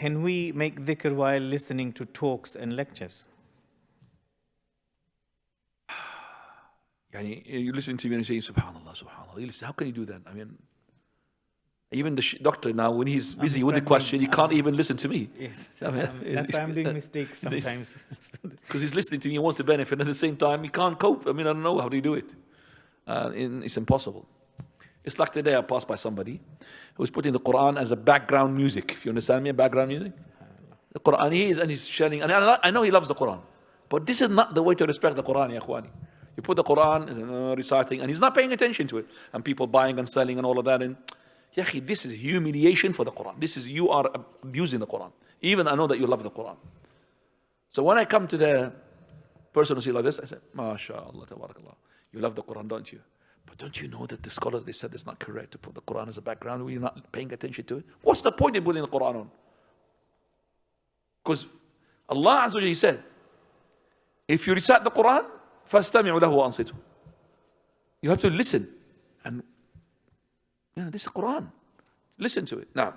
can we make dhikr while listening to talks and lectures? You listen to me and you say, Subhanallah, Subhanallah. You listen, how can you do that? I mean, even the doctor now, when he's busy with the question, he can't even listen to me. Yes, that's why I'm doing mistakes sometimes. Because he's listening to me, he wants the benefit, and at the same time, he can't cope. I mean, I don't know, how do you do it? It's impossible. It's like today, I passed by somebody who was putting the Qur'an as a background music. If you understand me, background music? The Qur'an, he's sharing, and I know he loves the Qur'an, but this is not the way to respect the Qur'an, ya akhwani. You put the Qur'an reciting, and he's not paying attention to it, and people buying and selling and all of that, and ya akhi, this is humiliation for the Qur'an. You are abusing the Qur'an. Even I know that you love the Qur'an. So when I come to the person who says like this, I say, MashaAllah, tabarakallah. You love the Qur'an, don't you? But don't you know that the scholars, they said it's not correct to put the Qur'an as a background when you're not paying attention to it? What's the point in putting the Qur'an on? Because Allah Azza wa Jalla, He said, if you recite the Qur'an, فَاسْتَمِعُوا لَهُ وَأَنصِتُوا. You have to listen. And this is Qur'an. Listen to it. Now.